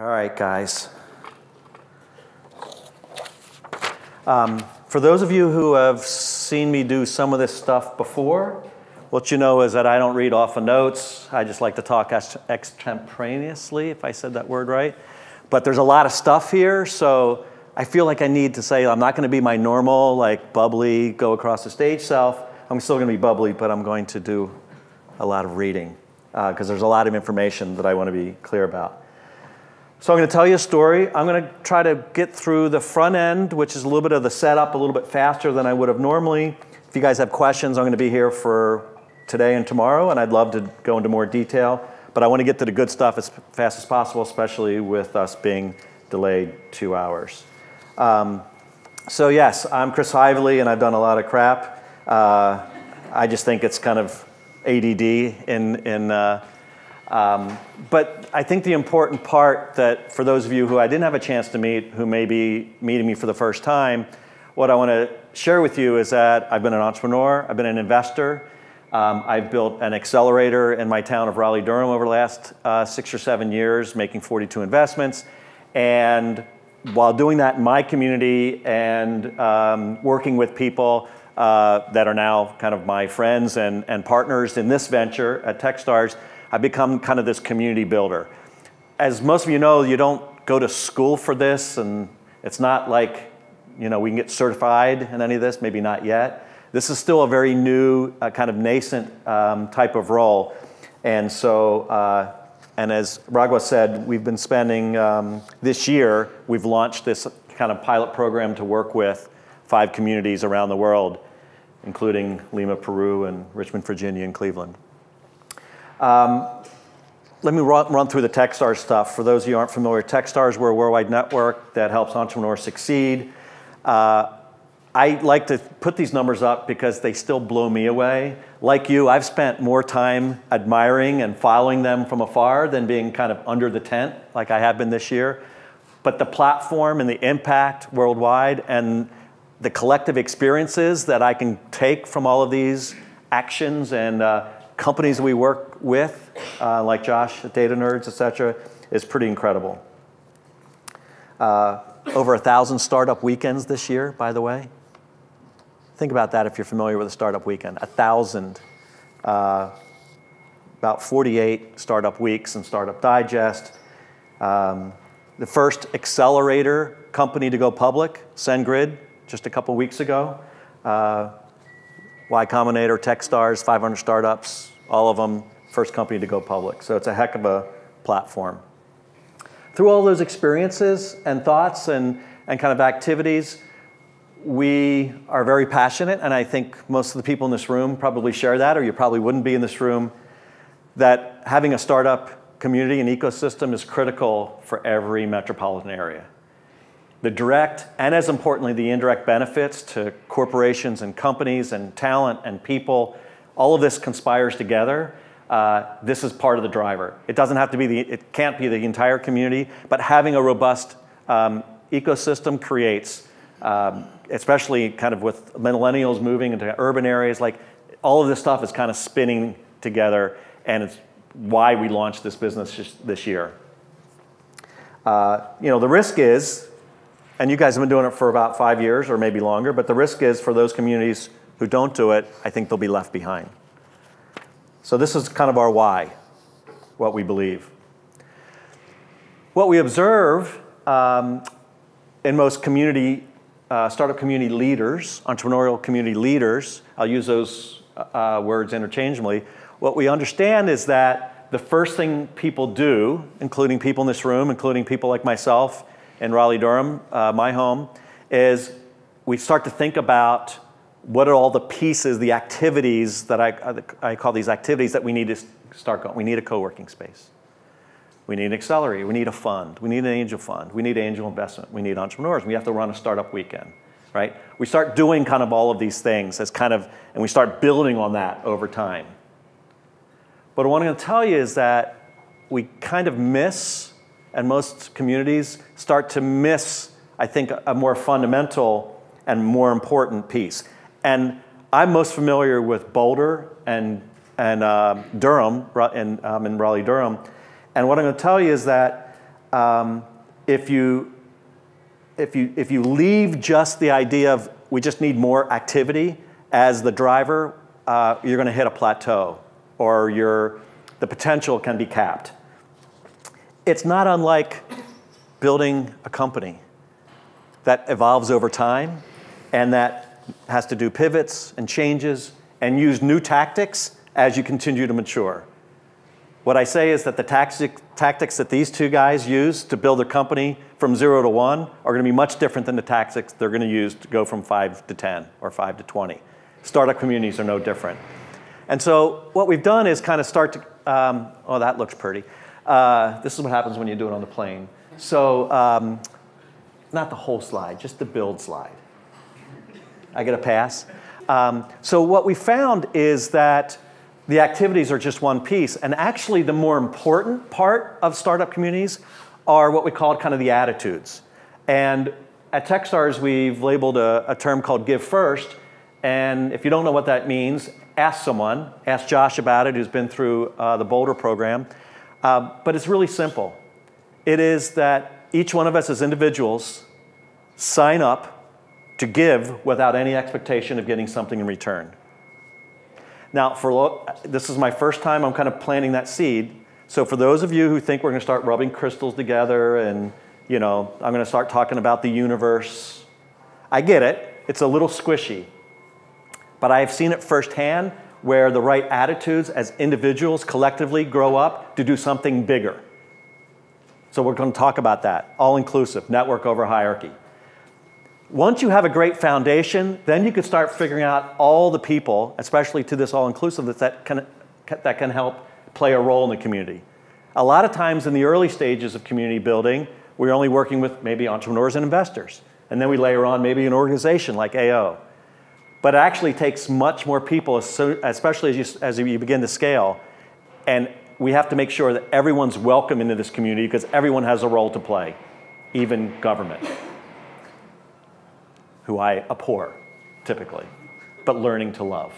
All right, guys. For those of you who have seen me do some of this stuff before, what you know is that I don't read off of notes. I just like to talk extemporaneously, if I said that word right. But there's a lot of stuff here, so I feel like I need to say I'm not going to be my normal, like, bubbly, go across the stage self. I'm still going to be bubbly, but I'm going to do a lot of reading because there's a lot of information that I want to be clear about. So I'm going to tell you a story. I'm going to try to get through the front end, which is a little bit of the setup, a little bit faster than I would have normally. If you guys have questions, I'm going to be here for today and tomorrow, and I'd love to go into more detail. But I want to get to the good stuff as fast as possible, especially with us being delayed 2 hours. So yes, I'm Chris Heivly, and I've done a lot of crap. I just think it's kind of ADD but I think the important part that for those of you who I didn't have a chance to meet, who may be meeting me for the first time, what I want to share with you is that I've been an entrepreneur, I've been an investor, I've built an accelerator in my town of Raleigh-Durham over the last 6 or 7 years, making 42 investments. And while doing that in my community and working with people that are now kind of my friends and partners in this venture at Techstars, I've become kind of this community builder. As most of you know, you don't go to school for this, and it's not like, you know, we can get certified in any of this, maybe not yet. This is still a very new, kind of nascent type of role. And so, and as Ragwa said, we've been spending, this year, we've launched this kind of pilot program to work with 5 communities around the world, including Lima, Peru, and Richmond, Virginia, and Cleveland. Let me run through the Techstars stuff. For those of you who aren't familiar, Techstars, we're a worldwide network that helps entrepreneurs succeed. I like to put these numbers up because they still blow me away. Like you, I've spent more time admiring and following them from afar than being kind of under the tent like I have been this year. But the platform and the impact worldwide and the collective experiences that I can take from all of these actions and companies we work with, like Josh at Data Nerds, et cetera, is pretty incredible. Over 1,000 startup weekends this year, by the way. Think about that if you're familiar with a startup weekend. 1,000, about 48 startup weeks and Startup Digest. The first accelerator company to go public, SendGrid, just a couple weeks ago. Y Combinator, Techstars, 500 startups, all of them, first company to go public. So it's a heck of a platform. Through all those experiences and thoughts and kind of activities, we are very passionate, and I think most of the people in this room probably share that, or you probably wouldn't be in this room, that having a startup community and ecosystem is critical for every metropolitan area. The direct, and as importantly, the indirect benefits to corporations and companies and talent and people, all of this conspires together. This is part of the driver. It doesn't have to be it can't be the entire community, but having a robust ecosystem creates, especially kind of with millennials moving into urban areas, like all of this stuff is kind of spinning together, and it's why we launched this business this year. You know, the risk is, and you guys have been doing it for about 5 years or maybe longer, but the risk is for those communities who don't do it, I think they'll be left behind. So this is kind of our why, what we believe. What we observe in most community, startup community leaders, entrepreneurial community leaders, I'll use those words interchangeably, what we understand is that the first thing people do, including people in this room, including people like myself, in Raleigh-Durham, my home, is we start to think about what are all the pieces, the activities that I call these activities that we need to start going. We need a co-working space. We need an accelerator. We need a fund. We need an angel fund. We need angel investment. We need entrepreneurs. We have to run a startup weekend, right? We start doing kind of all of these things as kind of, and we start building on that over time. But what I'm going to tell you is that we kind of miss, and most communities start to miss, I think, a more fundamental and more important piece. And I'm most familiar with Boulder and Durham, in Raleigh-Durham. And what I'm going to tell you is that if you leave just the idea of we just need more activity as the driver, you're going to hit a plateau, or the potential can be capped. It's not unlike building a company that evolves over time and that has to do pivots and changes and use new tactics as you continue to mature. What I say is that the tactics that these two guys use to build a company from 0 to 1 are going to be much different than the tactics they're going to use to go from 5 to 10 or 5 to 20. Startup communities are no different. And so what we've done is kind of start to, oh, that looks pretty. This is what happens when you do it on the plane. So not the whole slide, just the build slide. I get a pass? So what we found is that the activities are just one piece. And actually, the more important part of startup communities are what we call kind of the attitudes. And at Techstars, we've labeled a term called Give First. And if you don't know what that means, ask someone. Ask Josh about it, who's been through the Boulder program. But it's really simple. It is that each one of us as individuals sign up to give without any expectation of getting something in return. Now, this is my first time I'm kind of planting that seed. So for those of you who think we're going to start rubbing crystals together and, I'm going to start talking about the universe, I get it. It's a little squishy. But I have seen it firsthand where the right attitudes as individuals collectively grow up to do something bigger. So we're going to talk about that. All-inclusive, network over hierarchy. Once you have a great foundation, then you can start figuring out all the people, especially to this all-inclusive, that can help play a role in the community. A lot of times in the early stages of community building, we're only working with maybe entrepreneurs and investors. And then we layer on maybe an organization like AO. But it actually takes much more people, especially as you begin to scale. And we have to make sure that everyone's welcome into this community because everyone has a role to play, even government, who I abhor, typically, but learning to love.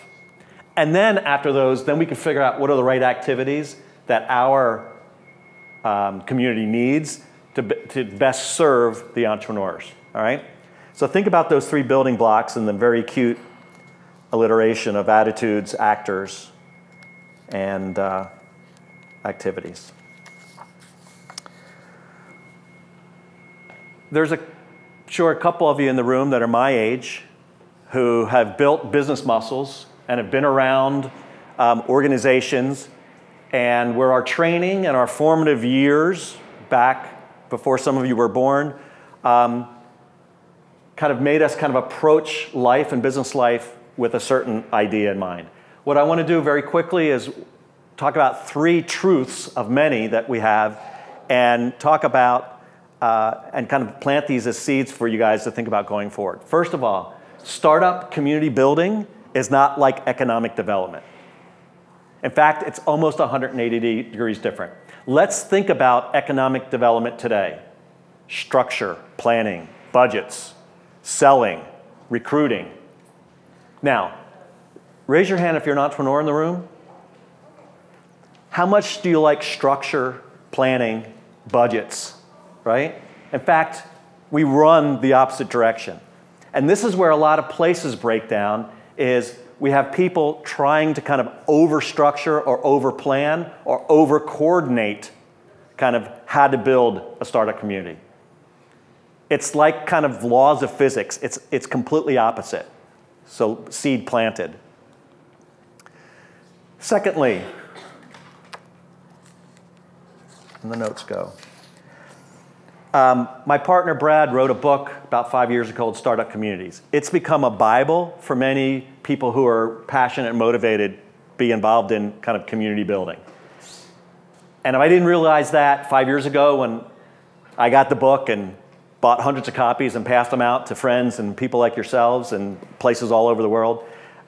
And then after those, then we can figure out what are the right activities that our community needs to best serve the entrepreneurs, all right? So think about those 3 building blocks and the very cute alliteration of attitudes, actors, and activities. There's a couple of you in the room that are my age who have built business muscles and have been around organizations, and where our training and our formative years back before some of you were born kind of made us kind of approach life and business life with a certain idea in mind. What I want to do very quickly is talk about 3 truths of many that we have and talk about and kind of plant these as seeds for you guys to think about going forward. First of all, startup community building is not like economic development. In fact, it's almost 180 degrees different. Let's think about economic development today. Structure, planning, budgets, selling, recruiting. Now, raise your hand if you're an entrepreneur in the room. How much do you like structure, planning, budgets, right? In fact, we run the opposite direction. And this is where a lot of places break down is we have people trying to kind of over-structure or over-plan or over-coordinate kind of how to build a startup community. It's like kind of laws of physics. It's completely opposite. So seed planted. Secondly, and the notes go. My partner Brad wrote a book about 5 years ago called Startup Communities. It's become a Bible for many people who are passionate and motivated to be involved in kind of community building. And if I didn't realize that 5 years ago when I got the book and bought hundreds of copies and passed them out to friends and people like yourselves and places all over the world,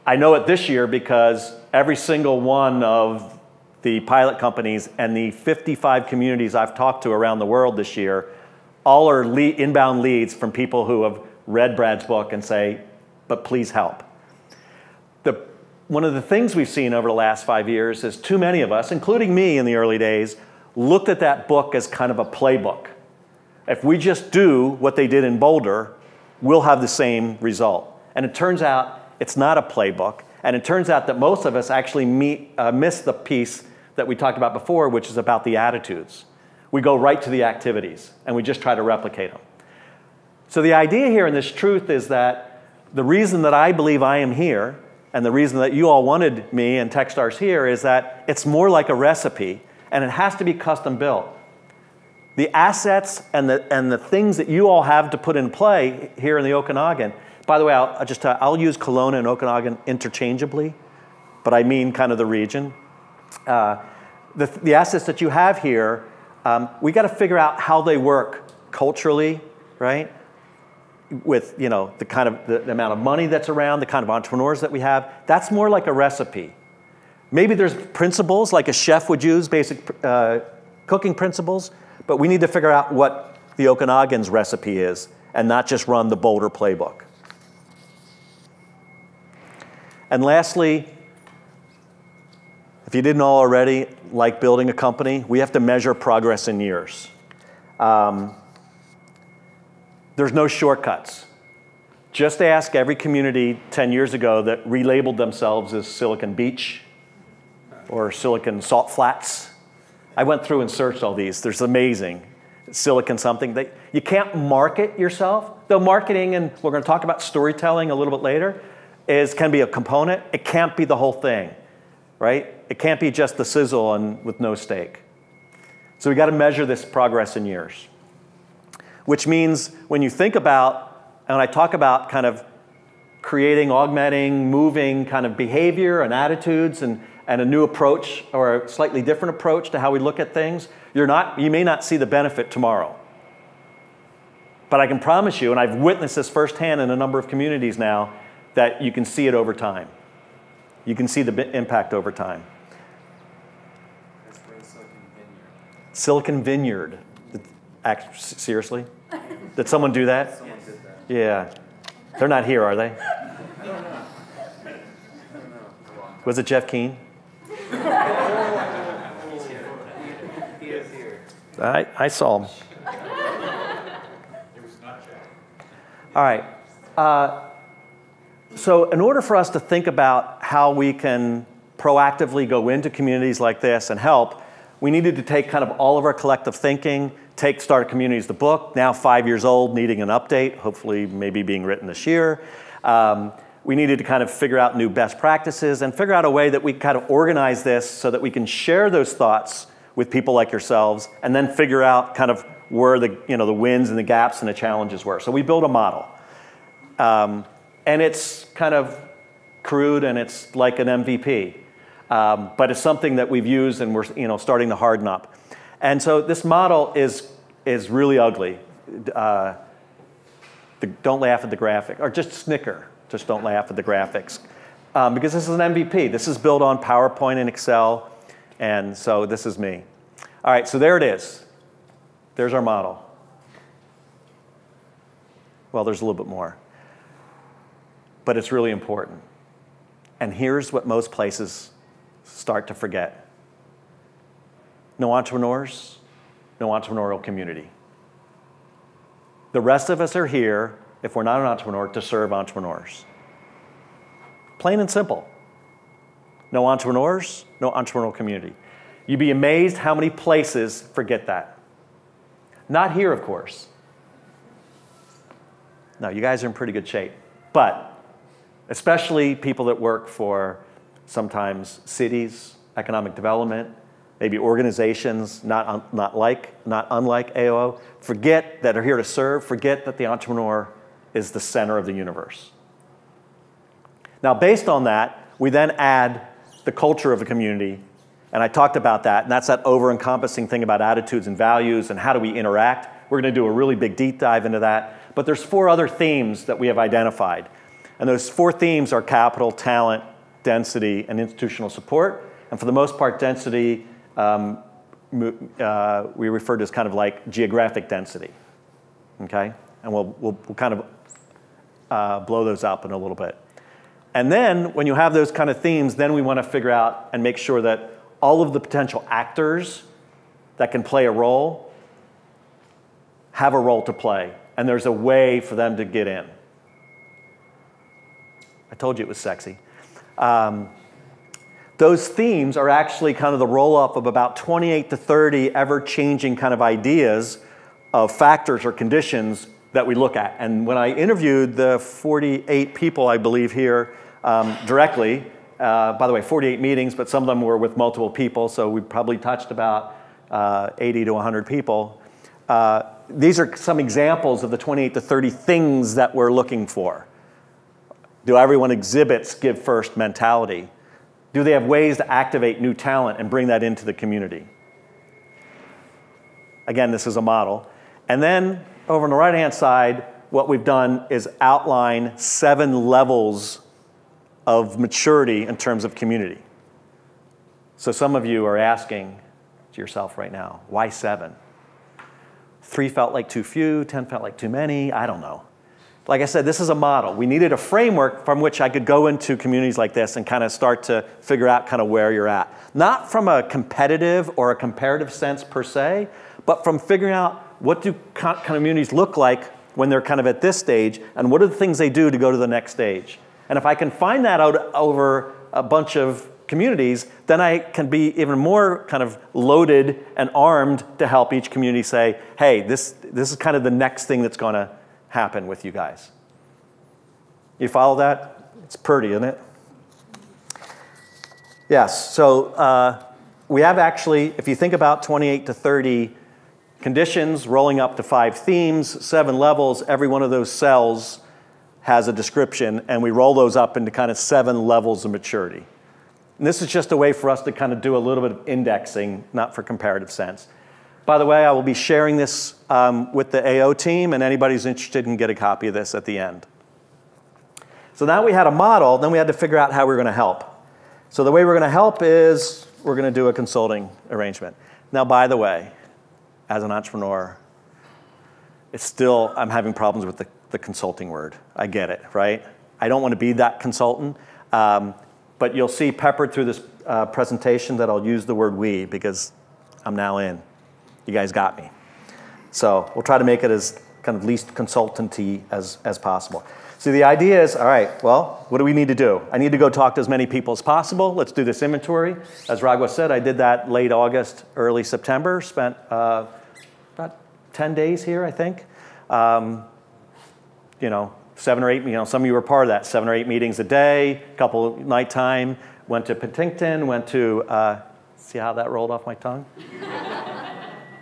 I know it this year because every single one of the pilot companies and the 55 communities I've talked to around the world this year all are inbound leads from people who have read Brad's book and say, but please help. One of the things we've seen over the last 5 years is too many of us, including me in the early days, looked at that book as kind of a playbook. If we just do what they did in Boulder, we'll have the same result. And it turns out it's not a playbook. And it turns out that most of us actually miss the piece that we talked about before, which is about the attitudes. We go right to the activities, and we just try to replicate them. So the idea here in this truth is that the reason that I believe I am here, and the reason that you all wanted me and Techstars here, is that it's more like a recipe, and it has to be custom built. The assets and the things that you all have to put in play here in the Okanagan. By the way, I'll use Kelowna and Okanagan interchangeably, but I mean kind of the region. The assets that you have here, we got to figure out how they work culturally, right? With the amount of money that's around, the kind of entrepreneurs that we have. That's more like a recipe. Maybe there's principles like a chef would use, basic cooking principles, but we need to figure out what the Okanagan's recipe is and not just run the Boulder playbook. And lastly, if you didn't know already, like building a company, we have to measure progress in years. There's no shortcuts. Just ask every community 10 years ago that relabeled themselves as Silicon Beach or Silicon Salt Flats. I went through and searched all these. There's amazing. Silicon something. You can't market yourself. Though marketing, and we're going to talk about storytelling a little bit later, can be a component. It can't be the whole thing, right? It can't be just the sizzle and with no steak. So we got to measure this progress in years. Which means when you think about, and I talk about kind of creating, augmenting, moving kind of behavior and attitudes and a new approach or a slightly different approach to how we look at things, you may not see the benefit tomorrow. But I can promise you, and I've witnessed this firsthand in a number of communities now, that you can see it over time. You can see the impact over time. That's for Silicon Silicon Vineyard. Vineyard. Seriously? Did someone do that? Someone did that. Yeah. They're not here, are they? I don't know. Was it Jeff Keane? He's here. He is here. I saw him. It was not Jeff. All right. So in order for us to think about how we can proactively go into communities like this and help, we needed to take kind of all of our collective thinking, take Startup Communities, the book, now 5 years old, needing an update, hopefully maybe being written this year. We needed to kind of figure out new best practices and figure out a way that we kind of organize this so that we can share those thoughts with people like yourselves and then figure out kind of where the wins and the gaps and the challenges were. So we built a model. And it's kind of crude and it's like an MVP. But it's something that we've used and we're starting to harden up. And so this model is really ugly. Don't laugh at the graphic, or just snicker. Just don't laugh at the graphics. Because this is an MVP. This is built on PowerPoint and Excel. And so this is me. All right, so there it is. There's our model. Well, there's a little bit more. But it's really important. And here's what most places start to forget. No entrepreneurs, no entrepreneurial community. The rest of us are here, if we're not an entrepreneur, to serve entrepreneurs. Plain and simple. No entrepreneurs, no entrepreneurial community. You'd be amazed how many places forget that. Not here, of course. No, you guys are in pretty good shape. But especially people that work for sometimes cities, economic development, maybe organizations not unlike AOO, forget that are here to serve, forget that the entrepreneur is the center of the universe. Now, based on that, we then add the culture of the community, and I talked about that, and that's that over-encompassing thing about attitudes and values and how do we interact. We're going to do a really big deep dive into that, but there's 4 other themes that we have identified, and those 4 themes are capital, talent, density, and institutional support, and for the most part, density we refer to as kind of like geographic density, okay? And we'll kind of blow those up in a little bit. And then when you have those kind of themes, then we want to figure out and make sure that all of the potential actors that can play a role have a role to play, and there's a way for them to get in. I told you it was sexy. Those themes are actually kind of the roll-up of about 28 to 30 ever-changing kind of ideas of factors or conditions that we look at. And when I interviewed the 48 people, I believe, here directly, by the way, 48 meetings, but some of them were with multiple people, so we probably touched about 80 to 100 people. These are some examples of the 28 to 30 things that we're looking for. Do everyone exhibits give first mentality? Do they have ways to activate new talent and bring that into the community? Again, this is a model. And then over on the right-hand side, what we've done is outline 7 levels of maturity in terms of community. So some of you are asking to yourself right now, why 7? 3 felt like too few, 10 felt like too many, I don't know. Like I said, this is a model. We needed a framework from which I could go into communities like this and kind of start to figure out kind of where you're at. Not from a competitive or a comparative sense per se, but from figuring out what do kind of communities look like when they're kind of at this stage, and what are the things they do to go to the next stage. And if I can find that out over a bunch of communities, then I can be even more kind of loaded and armed to help each community say, hey, this is kind of the next thing that's going to happen with you guys. You follow that? It's pretty, isn't it? Yes, so we have actually, if you think about 28 to 30 conditions rolling up to 5 themes, 7 levels, every one of those cells has a description, and we roll those up into kind of 7 levels of maturity. And this is just a way for us to kind of do a little bit of indexing, not for comparative sense. By the way, I will be sharing this with the AO team, and anybody who's interested can get a copy of this at the end. So now we had a model, then we had to figure out how we were going to help. So the way we're going to help is we're going to do a consulting arrangement. Now, by the way, as an entrepreneur, it's still, I'm having problems with the consulting word. I get it, right? I don't want to be that consultant, but you'll see peppered through this presentation that I'll use the word we, because I'm now in. You guys got me. So we'll try to make it as kind of least consultant-y as possible. So the idea is, all right, well, what do we need to do? I need to go talk to as many people as possible. Let's do this inventory. As Raghav said, I did that late August, early September, spent about 10 days here, I think. 7 or 8, some of you were part of that, 7 or 8 meetings a day, a couple nighttime, went to Penticton, went to, see how that rolled off my tongue?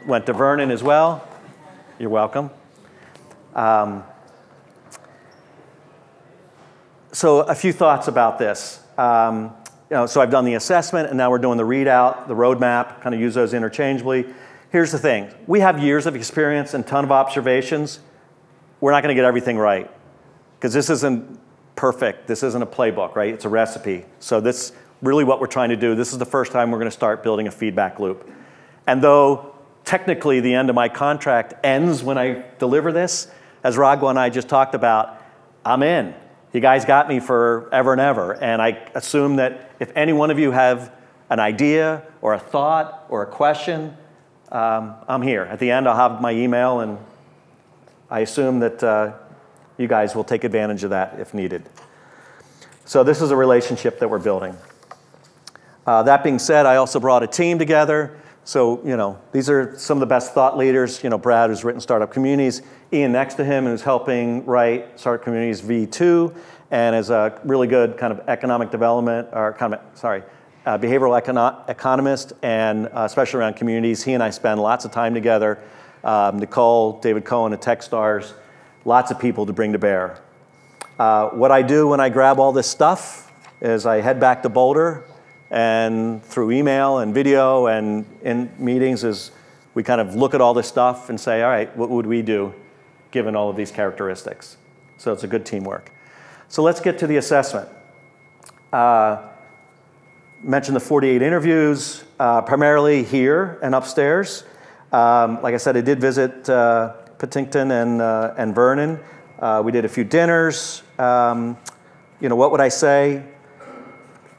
Went to Vernon as well. You're welcome. So a few thoughts about this. So I've done the assessment, and now we're doing the readout, the roadmap, kind of use those interchangeably. Here's the thing. We have years of experience and a ton of observations. We're not going to get everything right, because this isn't perfect. This isn't a playbook, right? It's a recipe. So this really what we're trying to do. This is the first time we're going to start building a feedback loop. And though technically the end of my contract ends when I deliver this, as Raghav and I just talked about, I'm in. You guys got me forever and ever. And I assume that if any one of you have an idea or a thought or a question, I'm here. At the end, I'll have my email, and I assume that you guys will take advantage of that if needed. So this is a relationship that we're building. That being said, I also brought a team together. So, these are some of the best thought leaders. Brad, who's written Startup Communities. Ian next to him, who's helping write Startup Communities V2, and is a really good kind of economic development, or behavioral economist, and especially around communities. He and I spend lots of time together. Nicole, David Cohen at Techstars, lots of people to bring to bear. What I do when I grab all this stuff is I head back to Boulder, and through email and video and in meetings is we kind of look at all this stuff and say, all right, what would we do given all of these characteristics? So it's a good teamwork. So let's get to the assessment. Mentioned the 48 interviews, primarily here and upstairs. Like I said, I did visit Penticton and Vernon. We did a few dinners. What would I say?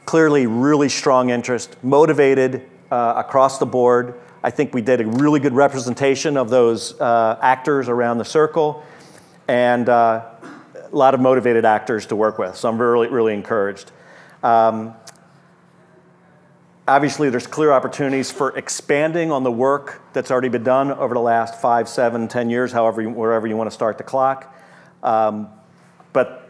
Clearly really strong interest, motivated, across the board. I think we did a really good representation of those actors around the circle, and a lot of motivated actors to work with. So I'm really, really encouraged. Obviously, there's clear opportunities for expanding on the work that's already been done over the last 5, 7, 10 years, wherever you want to start the clock. But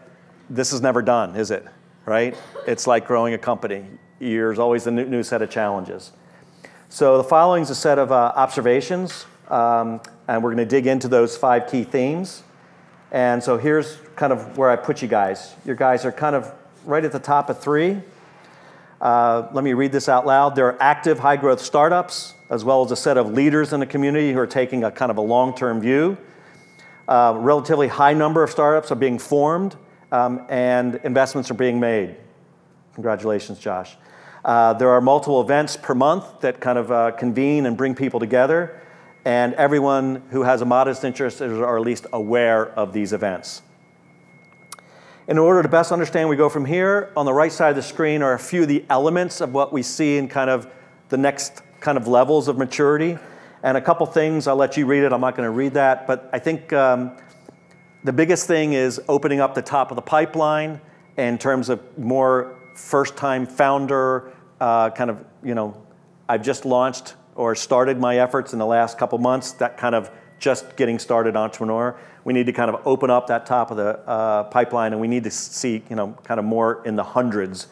this is never done, is it? Right? It's like growing a company. There's always a new set of challenges. So the following is a set of observations, and we're going to dig into those 5 key themes. And so here's kind of where I put you guys. You guys are kind of right at the top of 3. Let me read this out loud. There are active high-growth startups, as well as a set of leaders in the community who are taking a kind of a long-term view. Relatively high number of startups are being formed, and investments are being made. Congratulations, Josh. There are multiple events per month that kind of convene and bring people together, and everyone who has a modest interest are at least aware of these events. In order to best understand where we go from here, on the right side of the screen are a few of the elements of what we see in kind of the next kind of levels of maturity. And a couple things, I'll let you read it, I'm not going to read that, but I think the biggest thing is opening up the top of the pipeline in terms of more first-time founder, kind of, I've just launched or started my efforts in the last couple months, that kind of just getting started entrepreneur. We need to kind of open up that top of the pipeline, and we need to see, kind of more in the hundreds,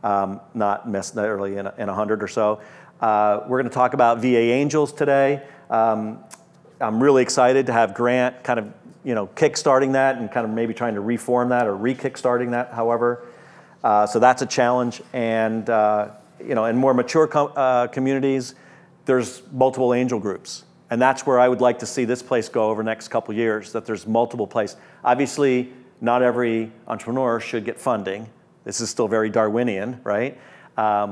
not necessarily in 100 or so. We're going to talk about VA Angels today. I'm really excited to have Grant kind of, kickstarting that and kind of maybe trying to reform that or re-kickstarting that, however. So that's a challenge. And, in more mature communities, there's multiple angel groups. And that's where I would like to see this place go over the next couple of years, that there's multiple places. Obviously, not every entrepreneur should get funding. This is still very Darwinian, right?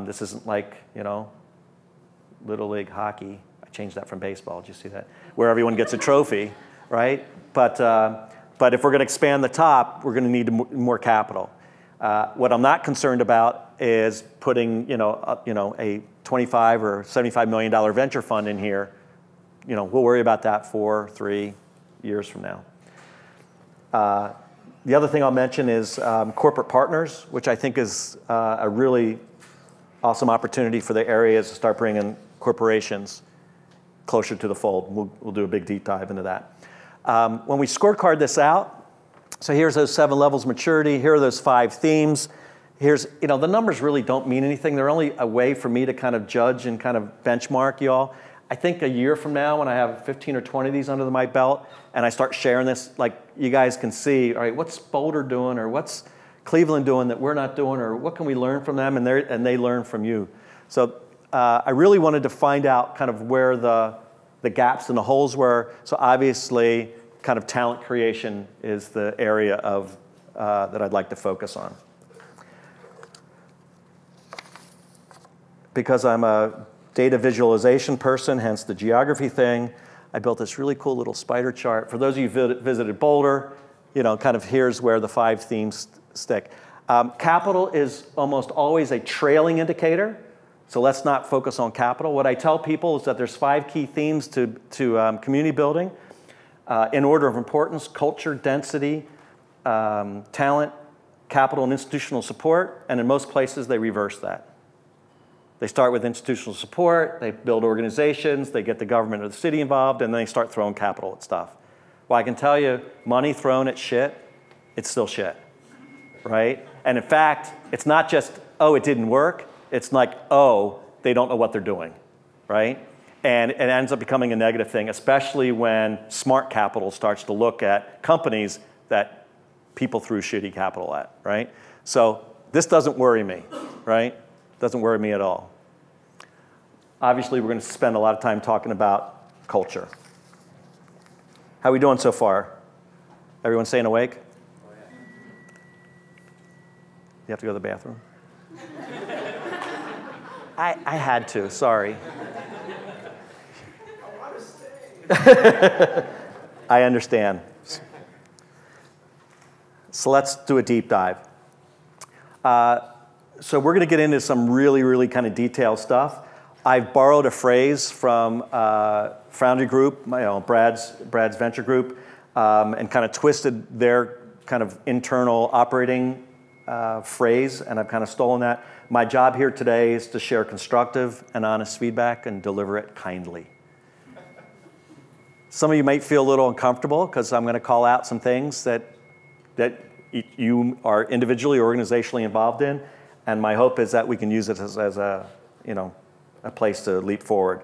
This isn't like, Little League hockey. I changed that from baseball, did you see that? Where everyone gets a trophy, right? But if we're going to expand the top, we're going to need more capital. What I'm not concerned about is putting, a $25 or $75 million venture fund in here. We'll worry about that 4, 3 years from now. The other thing I'll mention is corporate partners, which I think is a really awesome opportunity for the areas to start bringing corporations closer to the fold. We'll do a big deep dive into that. When we scorecard this out, so here's those 7 levels of maturity. Here are those 5 themes. Here's, the numbers really don't mean anything. They're only a way for me to kind of judge and kind of benchmark you all. I think a year from now, when I have 15 or 20 of these under my belt, and I start sharing this, like you guys can see, all right, what's Boulder doing, or what's Cleveland doing that we're not doing, or what can we learn from them, and they learn from you. So I really wanted to find out kind of where the gaps and the holes were. So obviously, kind of talent creation is the area of that I'd like to focus on. Because I'm a data visualization person, hence the geography thing, I built this really cool little spider chart. For those of you who visited Boulder, kind of here's where the 5 themes stick. Capital is almost always a trailing indicator, so let's not focus on capital. What I tell people is that there's 5 key themes to community building. In order of importance: culture, density, talent, capital, and institutional support, and in most places they reverse that. They start with institutional support, they build organizations, they get the government or the city involved, and then they start throwing capital at stuff. Well, I can tell you, money thrown at shit, it's still shit, right? And in fact, it's not just, oh, it didn't work. It's like, oh, they don't know what they're doing, right? And it ends up becoming a negative thing, especially when smart capital starts to look at companies that people threw shitty capital at, right? So this doesn't worry me, right? Doesn't worry me at all. Obviously, we're going to spend a lot of time talking about culture. How are we doing so far? Everyone staying awake? Oh, yeah. You have to go to the bathroom? I had to, sorry. I want to stay. I understand. So let's do a deep dive. So we're going to get into some really, really kind of detailed stuff. I've borrowed a phrase from Foundry Group, Brad's venture group, and kind of twisted their kind of internal operating phrase, and I've kind of stolen that. My job here today is to share constructive and honest feedback and deliver it kindly. Some of you might feel a little uncomfortable because I'm going to call out some things that you are individually or organizationally involved in, and my hope is that we can use it as a place to leap forward.